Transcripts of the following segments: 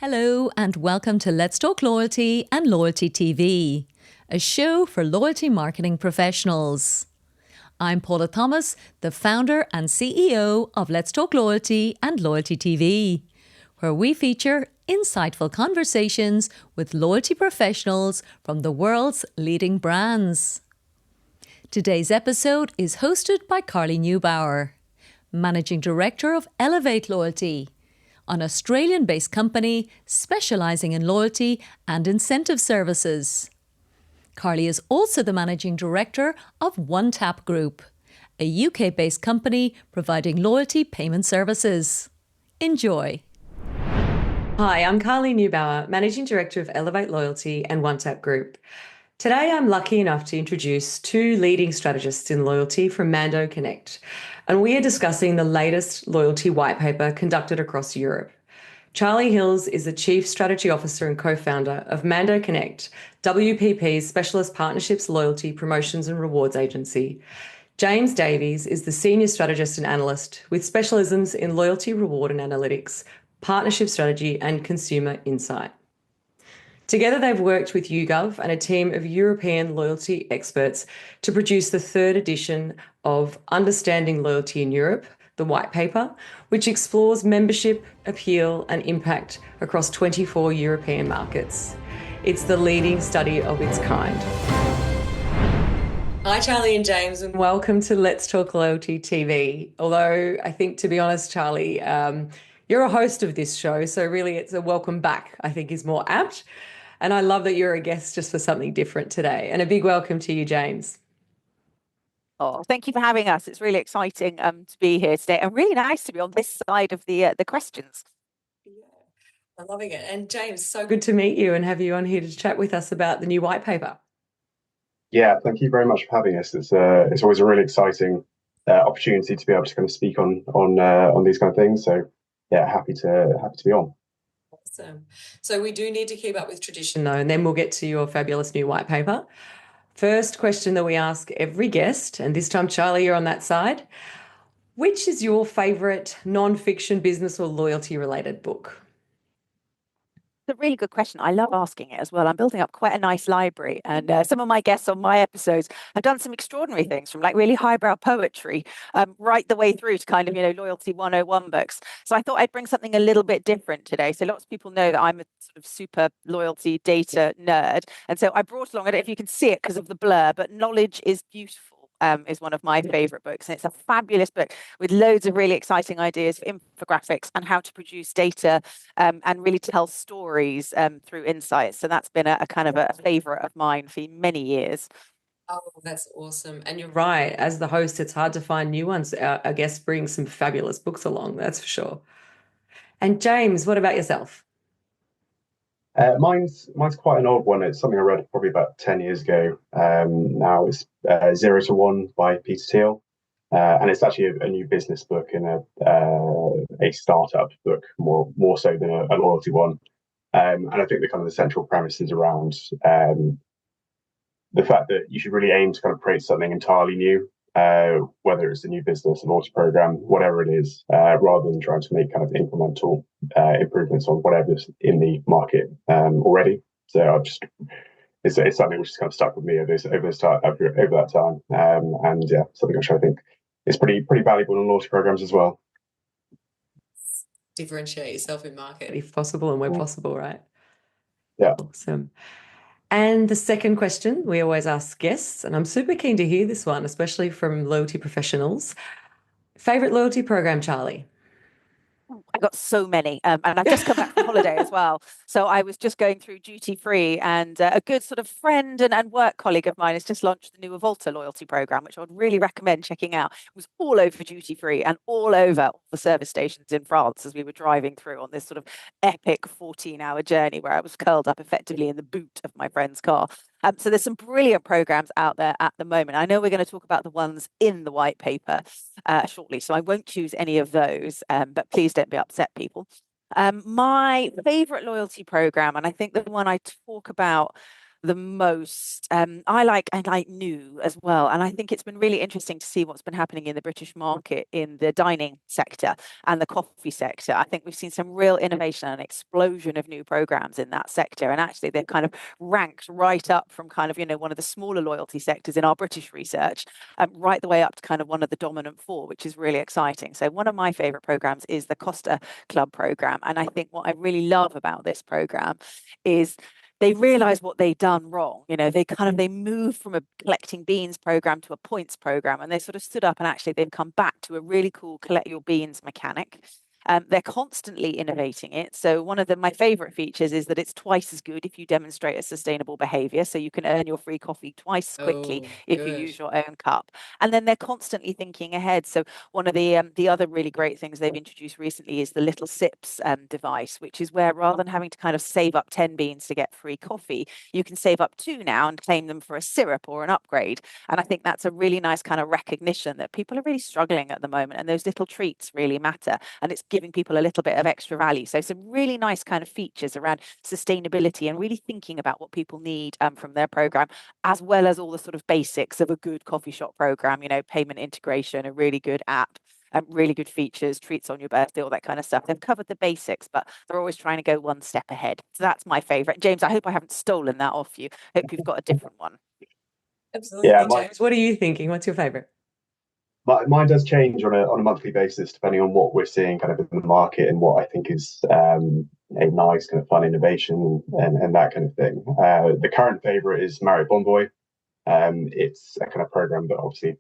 Hello and welcome to Let's Talk Loyalty and Loyalty TV, a show for loyalty marketing professionals. I'm Paula Thomas, the founder and CEO of Let's Talk Loyalty and Loyalty TV, where we feature insightful conversations with loyalty professionals from the world's leading brands. Today's episode is hosted by Carly Neubauer, Managing Director of Elevate Loyalty, an Australian-based company specialising in loyalty and incentive services. Carly is also the Managing Director of OneTap Group, a UK-based company providing loyalty payment services. Enjoy. Hi, I'm Carly Neubauer, Managing Director of Elevate Loyalty and OneTap Group. Today, I'm lucky enough to introduce two leading strategists in loyalty from Mando Connect, and we are discussing the latest loyalty white paper conducted across Europe. Charlie Hills is the Chief Strategy Officer and co-founder of Mando Connect, WPP's Specialist Partnerships, Loyalty, Promotions and Rewards Agency. James Davies is the Senior Strategist and Analyst with specialisms in loyalty, reward and analytics, partnership strategy and consumer insight. Together, they've worked with YouGov and a team of European loyalty experts to produce the third edition of Understanding Loyalty in Europe, the white paper, which explores membership, appeal and impact across 24 European markets. It's the leading study of its kind. Hi, Charlie and James, and welcome to Let's Talk Loyalty TV. Although I think, to be honest, Charlie, you're a host of this show, so really it's a welcome back, I think is more apt. And I love that you're a guest just for something different today. And a big welcome to you, James. Oh, thank you for having us. It's really exciting to be here today and really nice to be on this side of the questions. Yeah, I'm loving it. And James, so good to meet you and have you on here to chat with us about the new white paper. Yeah, thank you very much for having us. It's always a really exciting opportunity to be able to kind of speak on these kind of things. So yeah, happy to be on. Awesome. So we do need to keep up with tradition though, and then we'll get to your fabulous new white paper. First question that we ask every guest, and this time, Charlie, you're on that side. Which is your favourite non-fiction business or loyalty related book? It's a really good question. I love asking it as well. I'm building up quite a nice library, and some of my guests on my episodes have done some extraordinary things, from like really highbrow poetry right the way through to kind of, loyalty 101 books. So I thought I'd bring something a little bit different today. So lots of people know that I'm a sort of super loyalty data nerd. And so I brought along, I don't know if you can see it because of the blur, but Knowledge is Beautiful. Is one of my favorite books, and it's a fabulous book with loads of really exciting ideas for infographics and how to produce data and really tell stories through insights. So that's been a kind of a favorite of mine for many years. Oh, that's awesome. And you're right, as the host, it's hard to find new ones. Our guests bring some fabulous books along, that's for sure. And James, what about yourself? Mine's quite an old one. It's something I read probably about 10 years ago. Now it's 0 to 1 by Peter Thiel. And it's actually a new business book and a startup book, more so than a loyalty one. And I think the central premise is around the fact that you should really aim to kind of create something entirely new, whether it's a new business, a loyalty program, whatever it is, rather than trying to make kind of incremental improvements on whatever's in the market already. So it's something which has kind of stuck with me over that time, and yeah, something which I think is pretty valuable in loyalty programs as well. Differentiate yourself in market if possible and where possible, right? Yeah. Awesome. And the second question we always ask guests, and I'm super keen to hear this one, especially from loyalty professionals. Favorite loyalty program, Charlie? I got so many, and I've just come back from holiday as well. So I was just going through duty free, and a good sort of friend and work colleague of mine has just launched the new Volta loyalty program, which I would really recommend checking out. It was all over duty free and all over all the service stations in France as we were driving through on this sort of epic 14-hour journey where I was curled up effectively in the boot of my friend's car. So there's some brilliant programs out there at the moment. I know we're going to talk about the ones in the white paper shortly, so I won't choose any of those, but please don't be upset, people. My favorite loyalty program, and I think the one I talk about the most. I like new as well, and I think it's been really interesting to see what's been happening in the British market in the dining sector and the coffee sector. I think we've seen some real innovation and explosion of new programs in that sector, and actually they've kind of ranked right up from kind of one of the smaller loyalty sectors in our British research, right the way up to kind of one of the dominant four, which is really exciting. So one of my favorite programs is the Costa Club program, and I think what I really love about this program is they realize what they've done wrong. They moved from a collecting beans program to a points program, and they sort of stood up and actually they've come back to a really cool collect your beans mechanic. They're constantly innovating it. So one of my favorite features is that it's twice as good if you demonstrate a sustainable behavior. So you can earn your free coffee twice as quickly if you use your own cup. And then they're constantly thinking ahead. So one of the other really great things they've introduced recently is the little sips device, which is where rather than having to kind of save up 10 beans to get free coffee, you can save up 2 now and claim them for a syrup or an upgrade. And I think that's a really nice kind of recognition that people are really struggling at the moment, and those little treats really matter. And it's giving people a little bit of extra value. So some really nice kind of features around sustainability and really thinking about what people need from their program, as well as all the sort of basics of a good coffee shop program, payment integration, a really good app, really good features, treats on your birthday, all that kind of stuff. They've covered the basics, but they're always trying to go one step ahead. So that's my favorite. James, I hope I haven't stolen that off you. Hope you've got a different one. Absolutely. Yeah, James, what are you thinking? What's your favorite? mine does change on a monthly basis depending on what we're seeing kind of in the market and what I think is a nice kind of fun innovation and that kind of thing. The current favorite is Marriott Bonvoy. It's a kind of program that obviously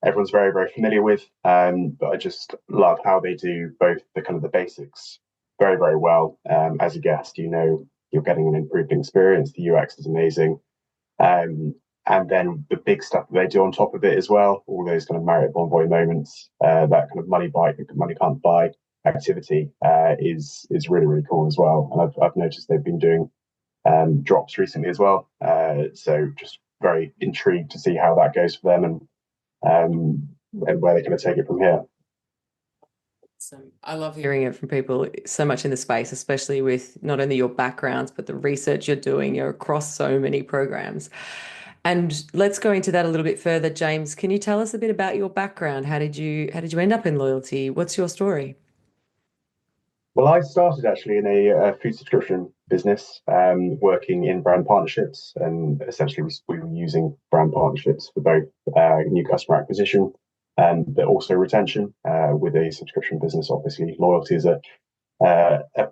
everyone's very, very familiar with. But I just love how they do both the kind of the basics very, very well. As a guest, you're getting an improved experience. The UX is amazing. Um, and then the big stuff that they do on top of it as well, all those kind of Marriott Bonvoy moments, that kind of money can't buy activity is really, really cool as well. And I've noticed they've been doing drops recently as well. So just very intrigued to see how that goes for them and where they're going to take it from here. So I love hearing it from people so much in the space, especially with not only your backgrounds, but the research you're doing. You're across so many programs. And let's go into that a little bit further. James, can you tell us a bit about your background? How did you end up in loyalty? What's your story? Well, I started actually in a food subscription business, working in brand partnerships, and essentially we were using brand partnerships for both new customer acquisition but also retention. With a subscription business, obviously, loyalty is a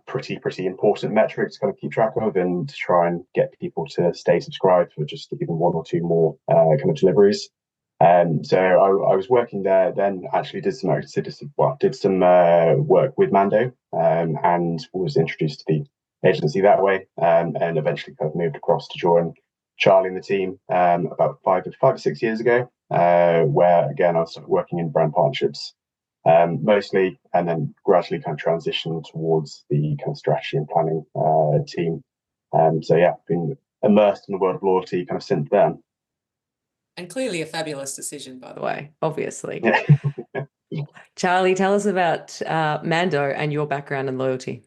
pretty important metric to kind of keep track of and to try and get people to stay subscribed for just even 1 or 2 more kind of deliveries. So I was working there, then actually did some work with Mando, and was introduced to the agency that way, and eventually kind of moved across to join Charlie and the team about 5 or 6 years ago, where again I started working in brand partnerships mostly, and then gradually kind of transitioned towards the kind of strategy and planning team. So yeah, been immersed in the world of loyalty kind of since then. And clearly a fabulous decision, by the way, obviously. Yeah. Charlie, tell us about Mando and your background and loyalty.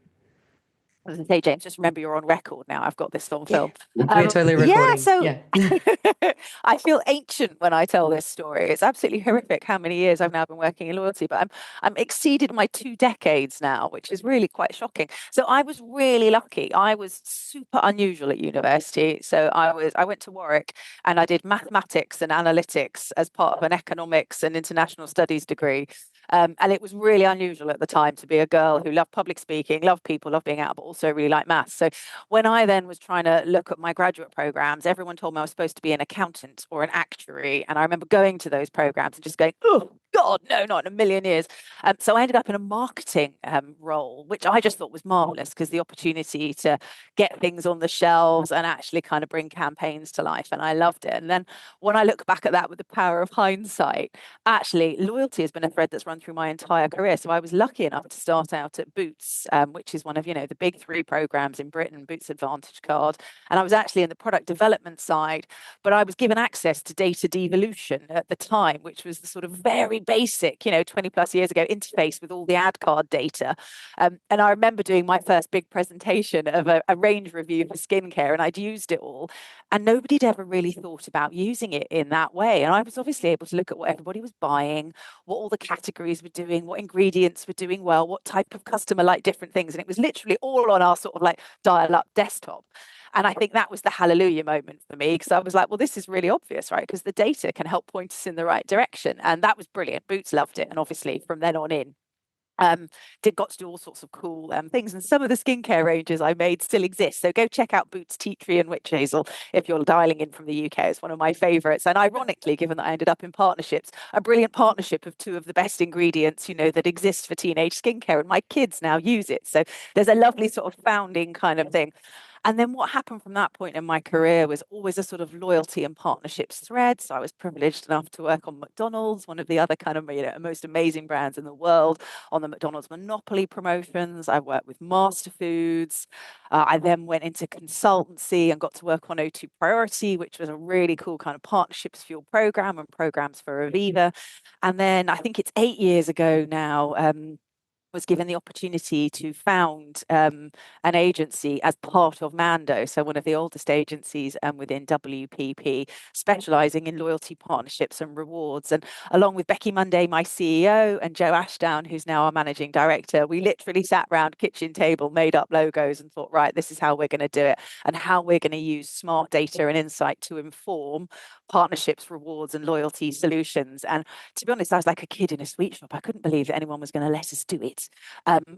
I was going to say, James, just remember you're on record now. I've got this on film. We're totally recording. Yeah, I feel ancient when I tell this story. It's absolutely horrific how many years I've now been working in loyalty, but I'm exceeded my 2 decades now, which is really quite shocking. So I was really lucky. I was super unusual at university. So I went to Warwick and I did mathematics and analytics as part of an economics and international studies degree. And it was really unusual at the time to be a girl who loved public speaking, loved people, loved being out, but also really liked maths. So when I then was trying to look at my graduate programs, everyone told me I was supposed to be an accountant or an actuary. And I remember going to those programs and just going, oh, God, no, not in a million years. So I ended up in a marketing role, which I just thought was marvelous because the opportunity to get things on the shelves and actually kind of bring campaigns to life. And I loved it. And then when I look back at that with the power of hindsight, actually, loyalty has been a thread that's run through my entire career. So I was lucky enough to start out at Boots, which is one of, the big 3 programs in Britain, Boots Advantage Card. And I was actually in the product development side, but I was given access to data devolution at the time, which was the sort of very very basic, 20 plus years ago, interface with all the ad card data. And I remember doing my first big presentation of a range review for skincare, and I'd used it all, and nobody'd ever really thought about using it in that way. And I was obviously able to look at what everybody was buying, what all the categories were doing, what ingredients were doing well, what type of customer liked different things. And it was literally all on our sort of like dial-up desktop. And I think that was the hallelujah moment for me, because I was like, well, this is really obvious, right? Because the data can help point us in the right direction. And that was brilliant. Boots loved it. And obviously from then on in, got to do all sorts of cool things. And some of the skincare ranges I made still exist. So go check out Boots Tea Tree and Witch Hazel if you're dialing in from the UK. It's one of my favorites. And ironically, given that I ended up in partnerships, a brilliant partnership of two of the best ingredients, that exist for teenage skincare. And my kids now use it. So there's a lovely sort of founding kind of thing. And then what happened from that point in my career was always a sort of loyalty and partnerships thread. So I was privileged enough to work on McDonald's, one of the other kind of most amazing brands in the world, on the McDonald's Monopoly promotions. I worked with Master Foods. I then went into consultancy and got to work on O2 Priority, which was a really cool kind of partnerships fuel program and programs for Aviva. And then I think it's 8 years ago now, was given the opportunity to found an agency as part of Mando, so one of the oldest agencies within WPP, specialising in loyalty partnerships and rewards. And along with Becky Monday, my CEO, and Joe Ashdown, who's now our managing director, we literally sat round kitchen table, made up logos and thought, right, this is how we're going to do it, and how we're going to use smart data and insight to inform partnerships, rewards, and loyalty solutions. And to be honest, I was like a kid in a sweet shop. I couldn't believe that anyone was going to let us do it,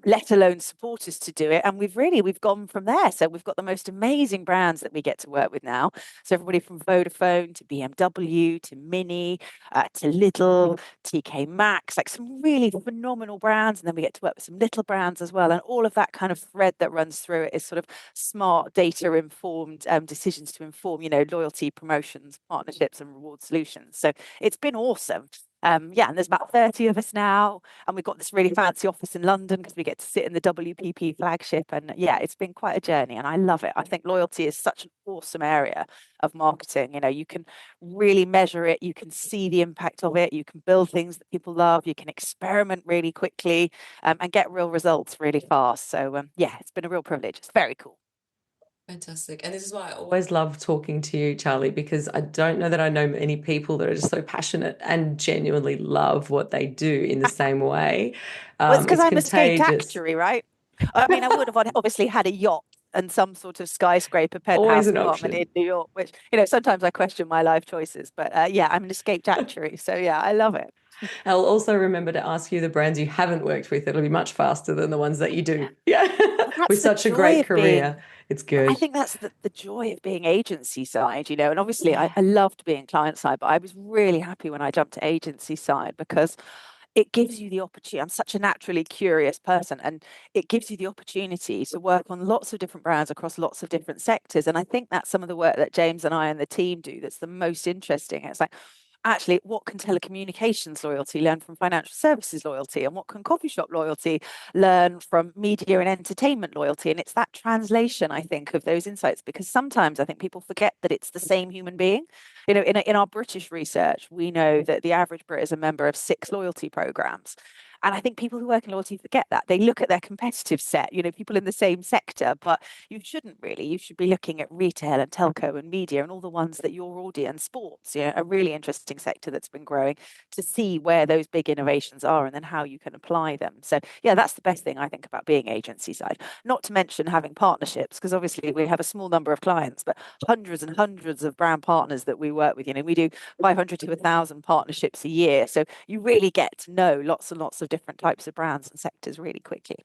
let alone support us to do it. And we've gone from there. So we've got the most amazing brands that we get to work with now. So everybody from Vodafone to BMW to Mini to Lidl, TK Maxx, like some really phenomenal brands. And then we get to work with some little brands as well. And all of that kind of thread that runs through it is sort of smart data informed decisions to inform, loyalty, promotions, partnerships, and reward solutions. So it's been awesome. And there's about 30 of us now, and we've got this really fancy office in London because we get to sit in the WPP flagship. And it's been quite a journey, and I love it. I think loyalty is such an awesome area of marketing. You can really measure it, you can see the impact of it, you can build things that people love, you can experiment really quickly, and get real results really fast. So it's been a real privilege. It's very cool. Fantastic. And this is why I always love talking to you, Charlie, because I don't know that I know many people that are just so passionate and genuinely love what they do in the same way. Well, it's because I'm a escaped contagious. actuary, right? I mean, I would have obviously had a yacht and some sort of skyscraper Always penthouse an apartment option. in New York, which, sometimes I question my life choices. But I'm an escaped actuary. So I love it. I'll also remember to ask you the brands you haven't worked with. It'll be much faster than the ones that you do. Well, Yeah. that's With the such a joy great of being. career. It's I good. think that's the joy of being agency side, and obviously I loved being client side, but I was really happy when I jumped to agency side because it gives you the opportunity. I'm such a naturally curious person, and it gives you the opportunity to work on lots of different brands across lots of different sectors. And I think that's some of the work that James and I and the team do that's the most interesting. It's like, actually, what can telecommunications loyalty learn from financial services loyalty, and what can coffee shop loyalty learn from media and entertainment loyalty? And it's that translation, I think, of those insights, because sometimes I think people forget that it's the same human being. In our British research, we know that the average Brit is a member of 6 loyalty programs. And I think people who work in loyalty forget that. They look at their competitive set, people in the same sector, but you shouldn't really. You should be looking at retail and telco and media and all the ones that your audience, sports, a really interesting sector that's been growing, to see where those big innovations are and then how you can apply them. So that's the best thing I think about being agency side. Not to mention having partnerships, because obviously we have a small number of clients, but hundreds and hundreds of brand partners that we work with. We do 500 to 1,000 partnerships a year. So you really get to know lots and lots of different types of brands and sectors really quickly.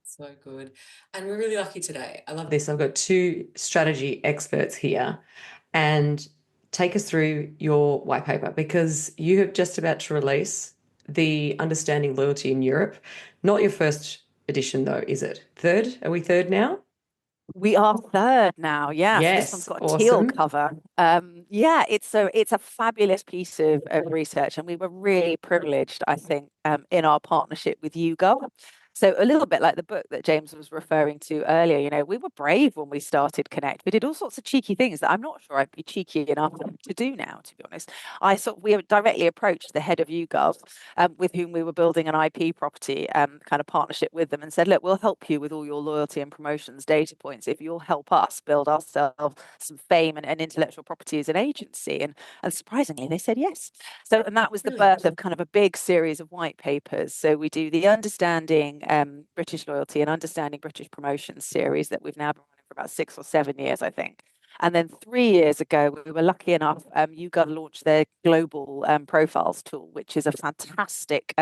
So good. And we're really lucky today. I love this. I've got 2 strategy experts here, and take us through your white paper, because you have just about to release the Understanding Loyalty in Europe. Not your first edition though, is it? Third? Are we third now? We are third now, So this one's Yes, got a teal awesome. cover. It's a fabulous piece of research, and we were really privileged, I think, in our partnership with YouGov. So a little bit like the book that James was referring to earlier, you know, we were brave when we started Connect. We did all sorts of cheeky things that I'm not sure I'd be cheeky enough to do now, to be honest. We directly approached the head of YouGov, with whom we were building an IP property kind of partnership with them, and said, look, we'll help you with all your loyalty and promotions data points if you'll help us build ourselves some fame and intellectual property as an agency. And surprisingly, they said yes. So, and that was the birth of kind of a big series of white papers. So we do the Understanding British Loyalty and Understanding British Promotions series that we've now been running for about 6 or 7 years, I think. And then 3 years ago, we were lucky enough, YouGov launched their global profiles tool, which is a fantastic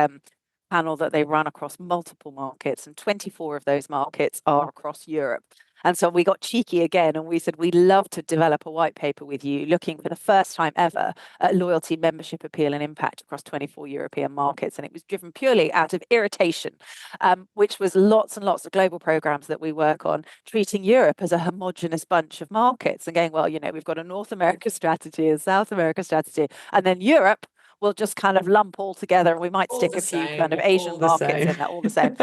panel that they run across multiple markets, and 24 of those markets are across Europe. And so we got cheeky again and we said, we'd love to develop a white paper with you, looking for the first time ever at loyalty, membership appeal and impact across 24 European markets. And it was driven purely out of irritation, which was lots and lots of global programs that we work on, treating Europe as a homogenous bunch of markets and going, well, you know, we've got a North America strategy, a South America strategy, and then Europe will just kind of lump all together, and we might stick a few kind of Asian markets in there, all the same.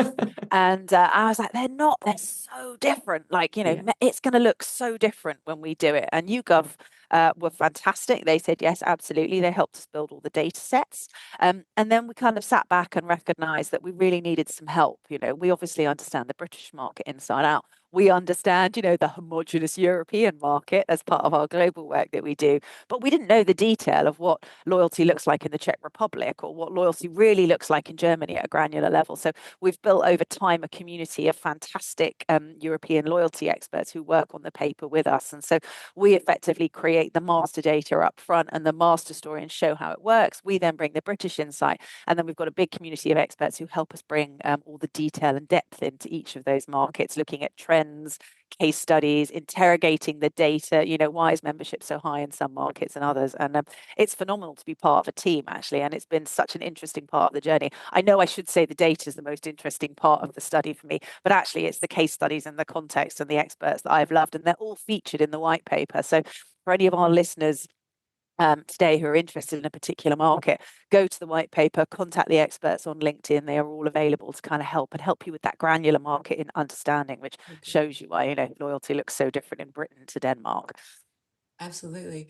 And I was like, they're so different. Like, you know, it's going to look so different when we do it. And YouGov were fantastic. They said, yes, absolutely. They helped us build all the data sets. And then we kind of sat back and recognized that we really needed some help. You know, we obviously understand the British market inside out. We understand, you know, the homogenous European market as part of our global work that we do, but we didn't know the detail of what loyalty looks like in the Czech Republic or what loyalty really looks like in Germany at a granular level. So we've built over time a community of fantastic European loyalty experts who work on the paper with us. And so we effectively create the master data up front and the master story and show how it works. We then bring the British insight, and then we've got a big community of experts who help us bring all the detail and depth into each of those markets, looking at trends, case studies, interrogating the data. You know, why is membership so high in some markets and others? And it's phenomenal to be part of a team, actually, and it's been such an interesting part of the journey. I know I should say the data is the most interesting part of the study for me, but actually it's the case studies and the context and the experts that I've loved, and they're all featured in the white paper. So for any of our listeners today who are interested in a particular market, go to the white paper, contact the experts on LinkedIn. They are all available to kind of help you with that granular market in understanding, which shows you why, you know, loyalty looks so different in Britain to Denmark. Absolutely.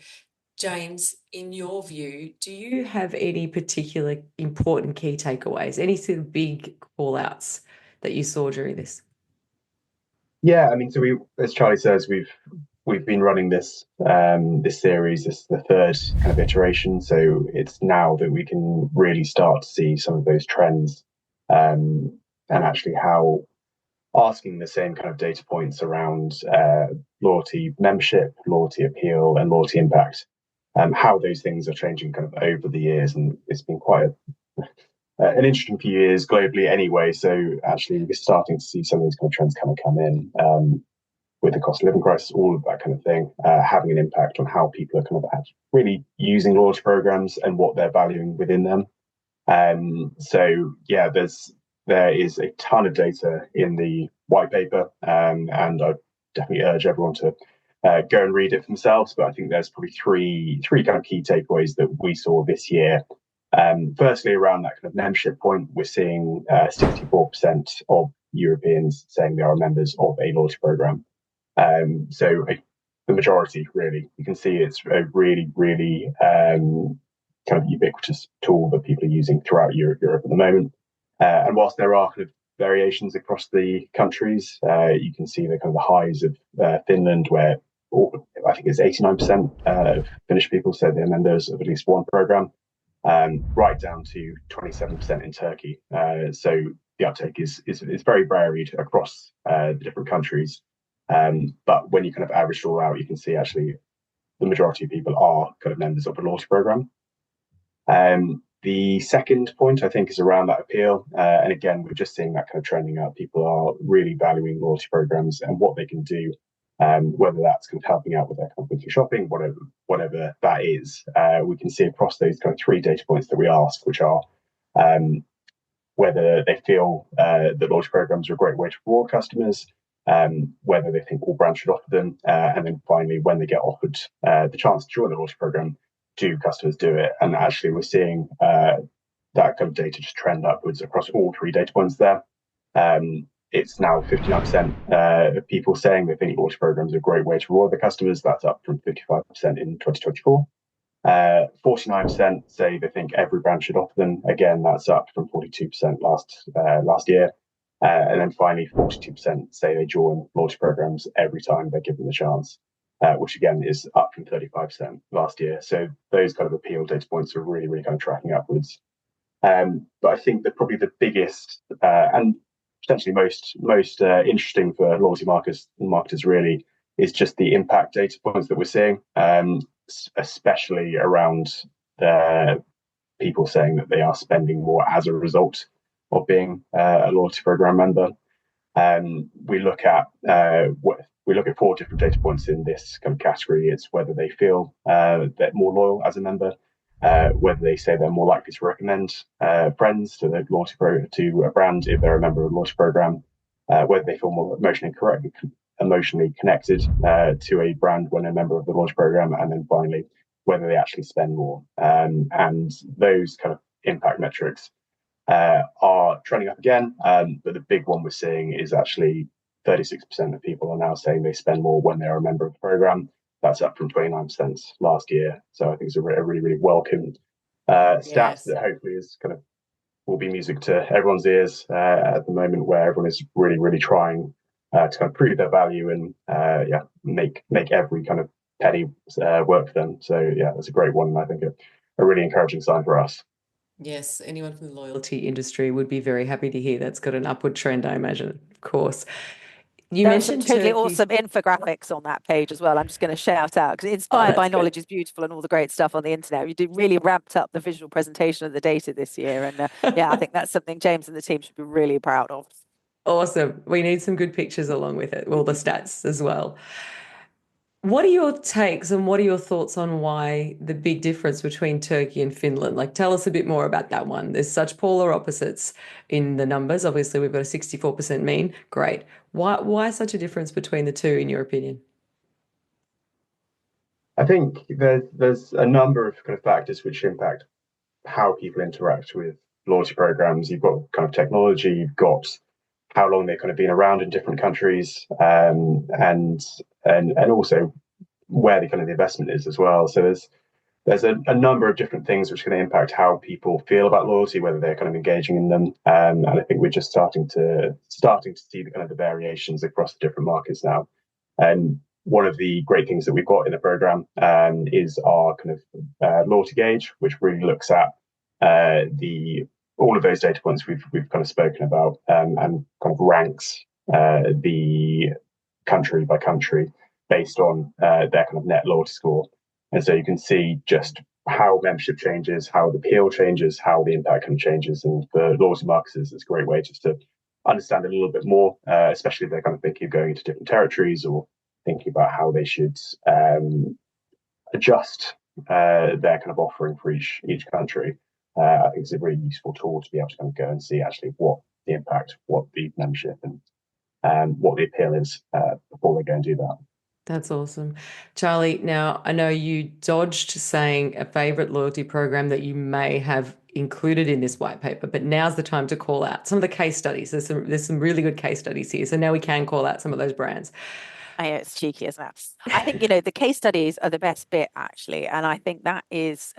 James, in your view, do you have any particular important key takeaways, any sort of big call outs that you saw during this? Yeah, I mean, so as Charlie says, we've been running this this series. This is the third kind of iteration, so it's now that we can really start to see some of those trends, and actually how asking the same kind of data points around loyalty membership, loyalty appeal, and loyalty impact, how those things are changing kind of over the years, and it's been quite an interesting few years globally anyway. So actually, we're starting to see some of these kind of trends kind of come in. With the cost of living crisis, all of that kind of thing, having an impact on how people are kind of really using loyalty programs and what they're valuing within them. So yeah, there is a ton of data in the white paper, and I definitely urge everyone to go and read it for themselves. But I think there's probably three kind of key takeaways that we saw this year. Firstly, around that kind of membership point, we're seeing 64% of Europeans saying they are members of a loyalty program. So the majority, really, you can see it's a really, really kind of ubiquitous tool that people are using throughout Europe at the moment. And whilst there are kind of variations across the countries, you can see the kind of the highs of Finland, where I think it's 89% of Finnish people say they're members of at least one program, right down to 27% in Turkey. So the uptake is very varied across the different countries. But when you kind of average it all out, you can see actually the majority of people are kind of members of a loyalty program. The second point, I think, is around that appeal. And again, we're just seeing that kind of trending up. People are really valuing loyalty programs and what they can do, whether that's kind of helping out with their kind of weekly shopping, whatever that is. We can see across those kind of three data points that we ask, which are whether they feel that loyalty programs are a great way to reward customers, whether they think all brands should offer them, and then finally, when they get offered the chance to join the loyalty program, do customers do it? And actually, we're seeing that kind of data just trend upwards across all three data points there. It's now 59% of people saying they think loyalty programs are a great way to reward their customers. That's up from 55% in 2024. 49% say they think every brand should offer them. Again, that's up from 42% last year. And then finally, 42% say they join loyalty programs every time they're given the chance, which again is up from 35% last year. So those kind of appeal data points are really, really kind of tracking upwards. But I think that probably the biggest and potentially most interesting for loyalty marketers really is just the impact data points that we're seeing, especially around people saying that they are spending more as a result of being a loyalty program member. We look at four different data points in this kind of category. It's whether they feel they're more loyal as a member, whether they say they're more likely to recommend friends to the to a brand if they're a member of a loyalty program, whether they feel more emotionally connected to a brand when a member of the loyalty program, and then finally whether they actually spend more. And those kind of impact metrics are trending up again. But the big one we're seeing is actually 36% of people are now saying they spend more when they're a member of the program. That's up from 29% last year. So I think it's a really, really welcome stat that hopefully is kind of will be music to everyone's ears at the moment, where everyone is really, really trying to kind of prove their value and make every kind of penny work for them. So yeah, that's a great one, and I think a really encouraging sign for us. Yes, anyone from the loyalty industry would be very happy to hear that's got an upward trend, I imagine, of course. You There are some mentioned totally Turkey. awesome infographics on that page as well. I'm just going to shout out because Inspired by Knowledge is beautiful and all the great stuff on the internet. You did really ramped up the visual presentation of the data this year. And I think that's something James and the team should be really proud of. Awesome. We need some good pictures along with it, all the stats as well. What are your takes and what are your thoughts on why the big difference between Turkey and Finland? Like, tell us a bit more about that one. There's such polar opposites in the numbers. Obviously, we've got a 64% mean. Great. Why such a difference between the two, in your opinion? I think there's a number of kind of factors which impact how people interact with loyalty programs. You've got kind of technology, you've got how long they've kind of been around in different countries, and also where the kind of the investment is as well. So there's a number of different things which are going to impact how people feel about loyalty, whether they're kind of engaging in them. And I think we're just starting to see the kind of the variations across the different markets now. And one of the great things that we've got in the program is our kind of loyalty gauge, which really looks at all of those data points we've kind of spoken about, and kind of ranks the country by country based on their kind of net loyalty score. And so you can see just how membership changes, how the appeal changes, how the impact kind of changes. And for loyalty marketers, it's a great way just to understand a little bit more, especially if they're kind of thinking of going into different territories or thinking about how they should adjust their kind of offering for each country. I think it's a really useful tool to be able to kind of go and see actually what the impact, what the membership, and what the appeal is before they go and do that. That's awesome. Charlie, now I know you dodged saying a favorite loyalty program that you may have included in this white paper, but now's the time to call out some of the case studies. There's some really good case studies here. So now we can call out some of those brands. I know it's cheeky, isn't it? I think, the case studies are the best bit, actually. And I think that is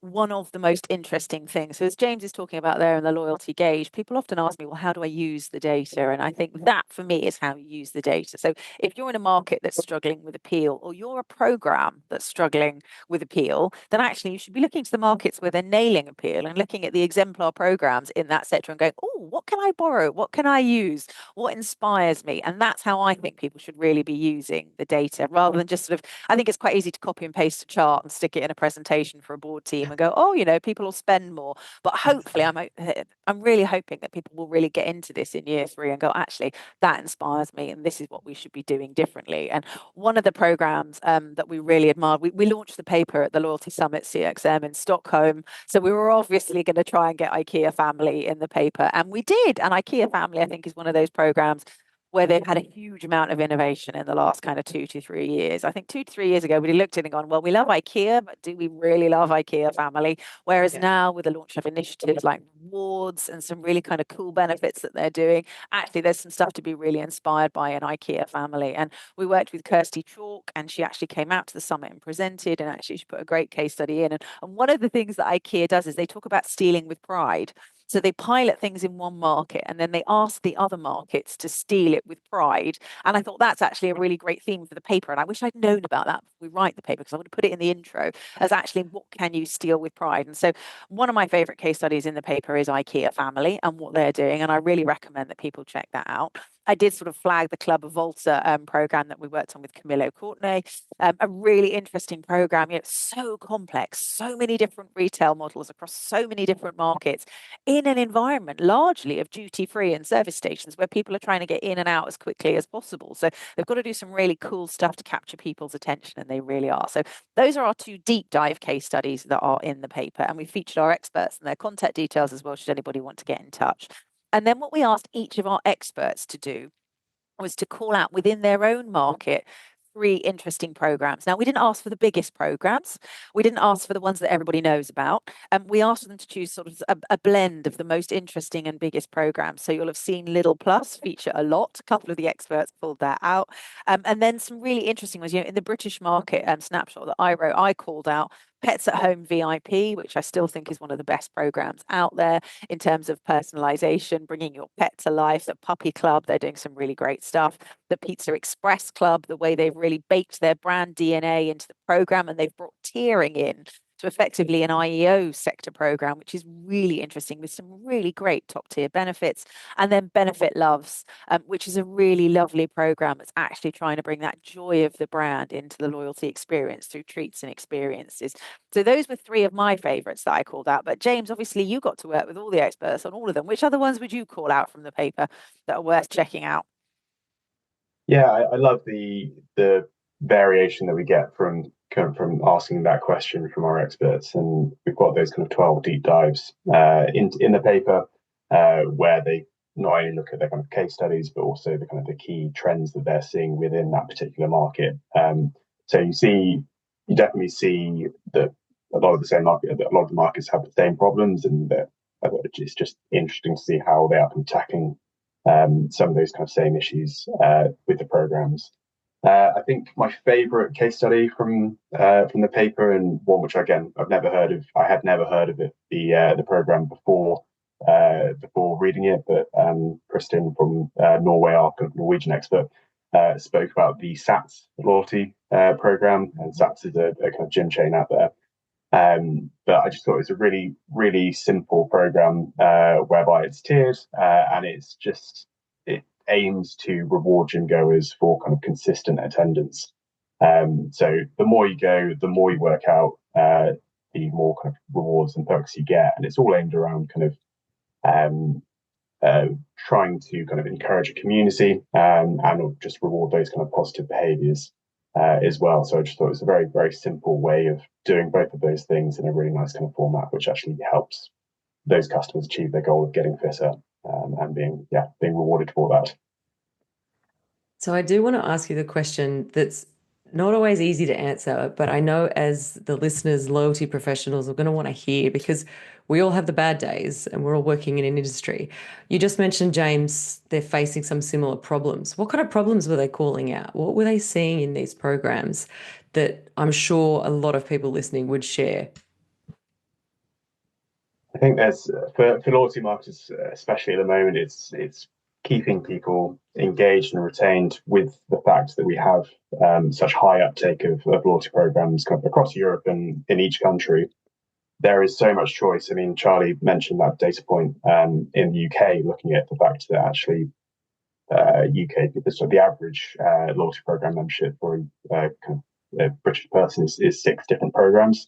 one of the most interesting things. So as James is talking about there in the loyalty gauge, people often ask me, well, how do I use the data? And I think that for me is how you use the data. So if you're in a market that's struggling with appeal, or you're a program that's struggling with appeal, then actually you should be looking to the markets where they're nailing appeal and looking at the exemplar programs in that sector and going, oh, what can I borrow? What can I use? What inspires me? And that's how I think people should really be using the data, rather than just sort of, I think it's quite easy to copy and paste a chart and stick it in a presentation for a board team and go, oh, people will spend more. But hopefully, I'm really hoping that people will really get into this in year 3 and go, actually, that inspires me, and this is what we should be doing differently. And one of the programs that we really admired, we launched the paper at the Loyalty Summit CXM in Stockholm. So we were obviously going to try and get IKEA Family in the paper, and we did. And IKEA Family, I think, is one of those programs where they've had a huge amount of innovation in the last kind of 2 to 3 years. I think 2 to 3 years ago, we looked at it and gone, well, we love IKEA, but do we really love IKEA family? Whereas now, with the launch of initiatives like rewards and some really kind of cool benefits that they're doing, actually, there's some stuff to be really inspired by an IKEA family. And we worked with Kirsty Chalk, and she actually came out to the summit and presented, and actually she put a great case study in. And one of the things that IKEA does is they talk about stealing with pride. So they pilot things in one market and then they ask the other markets to steal it with pride. And I thought that's actually a really great theme for the paper. And I wish I'd known about that before we write the paper, because I would have put it in the intro as actually what can you steal with pride. And so one of my favorite case studies in the paper is IKEA family and what they're doing. And I really recommend that people check that out. I did sort of flag the Club of Volta program that we worked on with Camillo Courtenay, a really interesting program. You know, it's so complex, so many different retail models across so many different markets in an environment largely of duty free and service stations where people are trying to get in and out as quickly as possible. So they've got to do some really cool stuff to capture people's attention, and they really are. So those are our two deep dive case studies that are in the paper, and we featured our experts and their contact details as well, should anybody want to get in touch. And then what we asked each of our experts to do was to call out within their own market 3 interesting programs. Now, we didn't ask for the biggest programs. We didn't ask for the ones that everybody knows about. And we asked them to choose sort of a blend of the most interesting and biggest programs. So you'll have seen Lidl Plus feature a lot. A couple of the experts pulled that out. And then some really interesting ones, you know, in the British market snapshot that I wrote, I called out Pets at Home VIP, which I still think is one of the best programs out there in terms of personalization, bringing your pet to life. The Puppy Club, they're doing some really great stuff. The Pizza Express Club, the way they've really baked their brand DNA into the program, and they've brought tiering in to effectively an IEO sector program, which is really interesting with some really great top tier benefits. And then Benefit Loves, which is a really lovely program that's actually trying to bring that joy of the brand into the loyalty experience through treats and experiences. So those were 3 of my favorites that I called out. But James, obviously you got to work with all the experts on all of them. Which other ones would you call out from the paper that are worth checking out? Yeah, I love the variation that we get from from asking that question from our experts, and we've got those kind of 12 deep dives in the paper where they not only look at their kind of case studies but also the kind of the key trends that they're seeing within that particular market. So you definitely see that a lot of the same market, a lot of the markets have the same problems, and it's just interesting to see how they are tackling some of those kind of same issues with the programs. I think my favourite case study from the paper, and one which again I've never heard of. I had never heard of it, the program before reading it. But Kristin from Norway, our Norwegian expert, spoke about the SATS loyalty program, and SATS is a kind of gym chain out there. But I just thought it was a really, really simple program whereby it's tiered and it aims to reward gym goers for kind of consistent attendance. So the more you go, the more you work out, the more kind of rewards and perks you get, and it's all aimed around kind of trying to kind of encourage a community and just reward those kind of positive behaviours as well. So I just thought it was a very, very simple way of doing both of those things in a really nice kind of format, which actually helps those customers achieve their goal of getting fitter and being rewarded for that. So I do want to ask you the question that's not always easy to answer, but I know as the listeners, loyalty professionals are going to want to hear, because we all have the bad days and we're all working in an industry. You just mentioned, James, they're facing some similar problems. What kind of problems were they calling out? What were they seeing in these programs that I'm sure a lot of people listening would share? I think there's for loyalty marketers, especially at the moment, it's keeping people engaged and retained with the fact that we have such high uptake of loyalty programs kind of across Europe and in each country. There is so much choice. I mean, Charlie mentioned that data point in the UK, looking at the fact that actually UK, the average loyalty program membership for a British person is 6 different programs.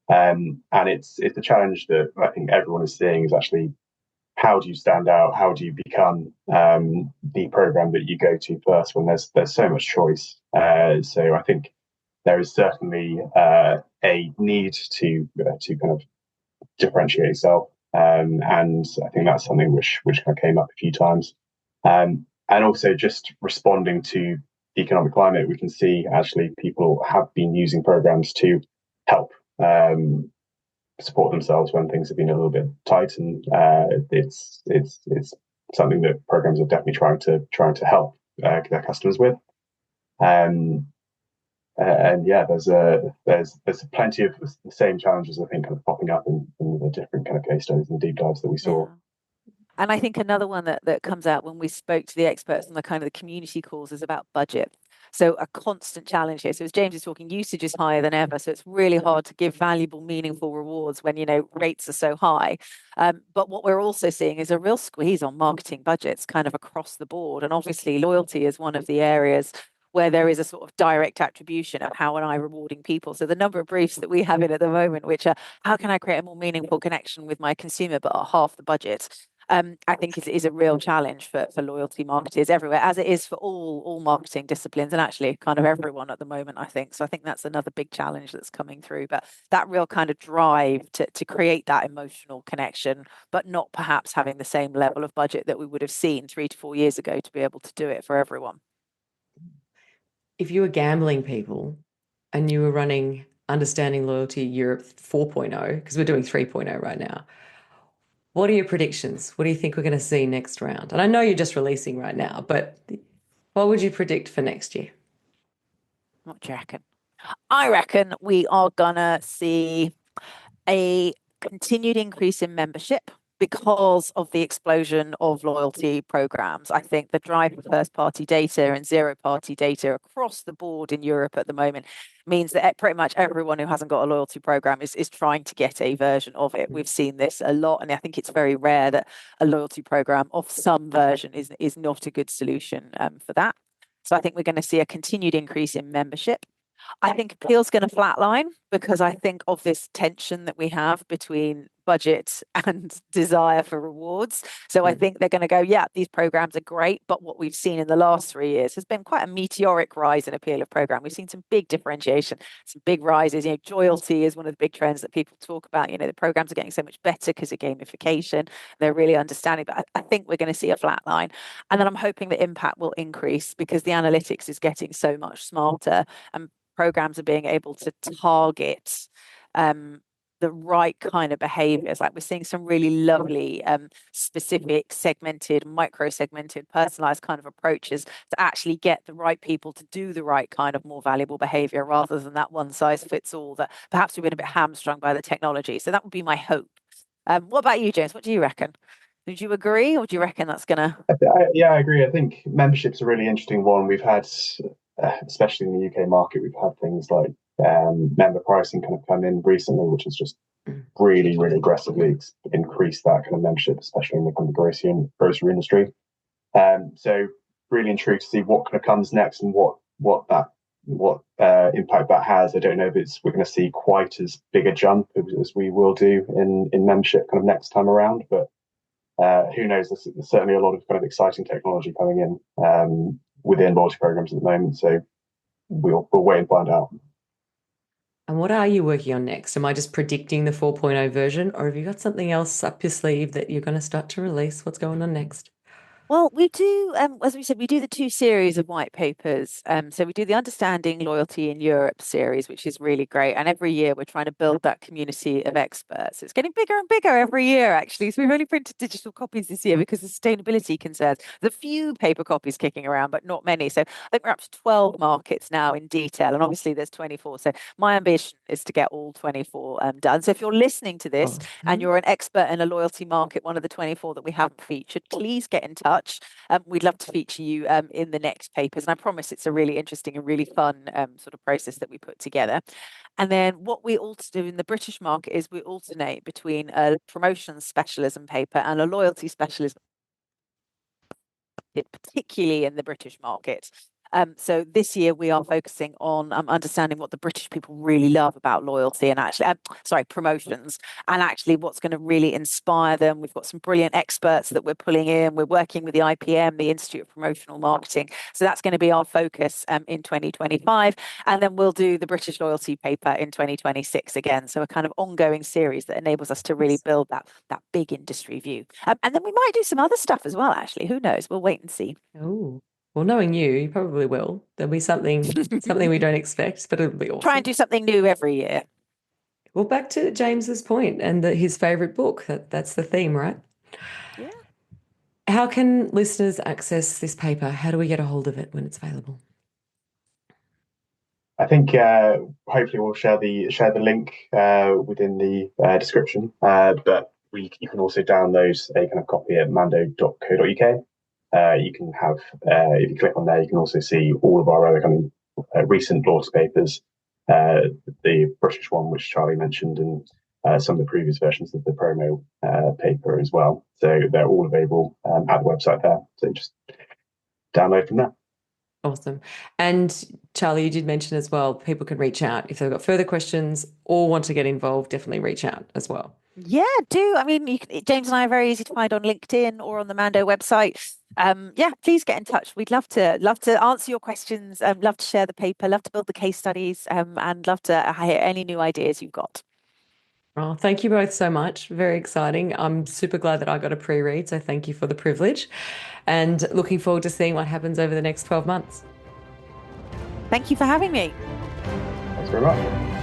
And it's a challenge that I think everyone is seeing, is actually how do you stand out? How do you become the program that you go to first when there's so much choice? So I think there is certainly a need to kind of differentiate yourself, and I think that's something which kind of came up a few times. And also just responding to the economic climate, we can see actually people have been using programs to help support themselves when things have been a little bit tight, and it's something that programs are definitely trying to help their customers with. And yeah, there's plenty of the same challenges, I think, kind of popping up in the different kind of case studies and deep dives that we saw. Yeah. And I think another one that comes out when we spoke to the experts on the kind of the community calls is about budget. So a constant challenge here. So as James is talking, usage is higher than ever. So it's really hard to give valuable, meaningful rewards when, rates are so high. But what we're also seeing is a real squeeze on marketing budgets kind of across the board. And obviously loyalty is one of the areas where there is a sort of direct attribution of how am I rewarding people. So the number of briefs that we have in at the moment, which are how can I create a more meaningful connection with my consumer, but at half the budget? I think is a real challenge for loyalty marketers everywhere, as it is for all marketing disciplines and actually kind of everyone at the moment, I think. So I think that's another big challenge that's coming through. But that real kind of drive to create that emotional connection, but not perhaps having the same level of budget that we would have seen 3 to 4 years ago to be able to do it for everyone. If you were gambling people and you were running Understanding Loyalty Europe 4.0, because we're doing 3.0 right now, what are your predictions? What do you think we're going to see next round? And I know you're just releasing right now, but what would you predict for next year? What do you reckon? I reckon we are gonna see a continued increase in membership because of the explosion of loyalty programs. I think the drive for first party data and zero party data across the board in Europe at the moment means that pretty much everyone who hasn't got a loyalty program is trying to get a version of it. We've seen this a lot, and I think it's very rare that a loyalty program of some version is not a good solution for that. So I think we're going to see a continued increase in membership. I think appeal's going to flatline because I think of this tension that we have between budget and desire for rewards. So I think they're going to go, yeah, these programs are great, but what we've seen in the last 3 years has been quite a meteoric rise in appeal of program. We've seen some big differentiation, some big rises. Joyalty is one of the big trends that people talk about. The programs are getting so much better because of gamification. They're really understanding, but I think we're going to see a flat line. And then I'm hoping the impact will increase because the analytics is getting so much smarter and programs are being able to target the right kind of behaviors. Like we're seeing some really lovely specific segmented, micro segmented, personalized kind of approaches to actually get the right people to do the right kind of more valuable behavior rather than that one size fits all that perhaps we've been a bit hamstrung by the technology. So that would be my hope. What about you, James? What do you reckon? Would you agree, or do you reckon that's gonna? Yeah, I agree. I think membership's a really interesting one. We've had, especially in the UK market, we've had things like member pricing kind of come in recently, which has just really, really aggressively increased that kind of membership, especially in the kind of grocery industry. So really intrigued to see what kind of comes next and what impact that has. I don't know if we're going to see quite as big a jump as we will do in membership kind of next time around, but who knows? There's certainly a lot of kind of exciting technology coming in within loyalty programs at the moment. So we'll wait and find out. And what are you working on next? Am I just predicting the 4.0 version, or have you got something else up your sleeve that you're going to start to release? What's going on next? Well, we do, as we said, we do the 2 series of white papers. So we do the Understanding Loyalty in Europe series, which is really great. And every year we're trying to build that community of experts. It's getting bigger and bigger every year, actually. So we've only printed digital copies this year because of sustainability concerns. There's a few paper copies kicking around, but not many. So I think we're up to 12 markets now in detail. And obviously there's 24. So my ambition is to get all 24 done. So if you're listening to this and you're an expert in a loyalty market, one of the 24 that we haven't featured, please get in touch. We'd love to feature you in the next papers. And I promise it's a really interesting and really fun sort of process that we put together. And then what we also do in the British market is we alternate between a promotions specialism paper and a loyalty specialism, particularly in the British market. So this year we are focusing on understanding what the British people really love about loyalty and actually, promotions, and actually what's going to really inspire them. We've got some brilliant experts that we're pulling in. We're working with the IPM, the Institute of Promotional Marketing. So that's going to be our focus in 2025. And then we'll do the British loyalty paper in 2026 again. So a kind of ongoing series that enables us to really build that big industry view. And then we might do some other stuff as well, actually. Who knows? We'll wait and see. Oh, well, knowing you probably will. There'll be something we don't expect, but it'll be awesome. Try and do something new every year. Well, back to James's point and his favourite book. That's the theme, right? Yeah. How can listeners access this paper? How do we get a hold of it when it's available? I think hopefully we'll share the link within the description. But you can also download a kind of copy at mando.co.uk. You can have if you click on there, you can also see all of our other kind of recent loyalty papers, the British one which Charlie mentioned, and some of the previous versions of the promo paper as well. So they're all available at the website there. So just download from there. Awesome. And Charlie, you did mention as well, people can reach out if they've got further questions or want to get involved. Definitely reach out as well. Yeah, do. I mean, James and I are very easy to find on LinkedIn or on the Mando website. Yeah, please get in touch. We'd love to answer your questions. Love to share the paper. Love to build the case studies. And love to hear any new ideas you've got. Oh, thank you both so much. Very exciting. I'm super glad that I got a pre-read, so thank you for the privilege. And looking forward to seeing what happens over the next 12 months. Thank you for having me. Thanks very much.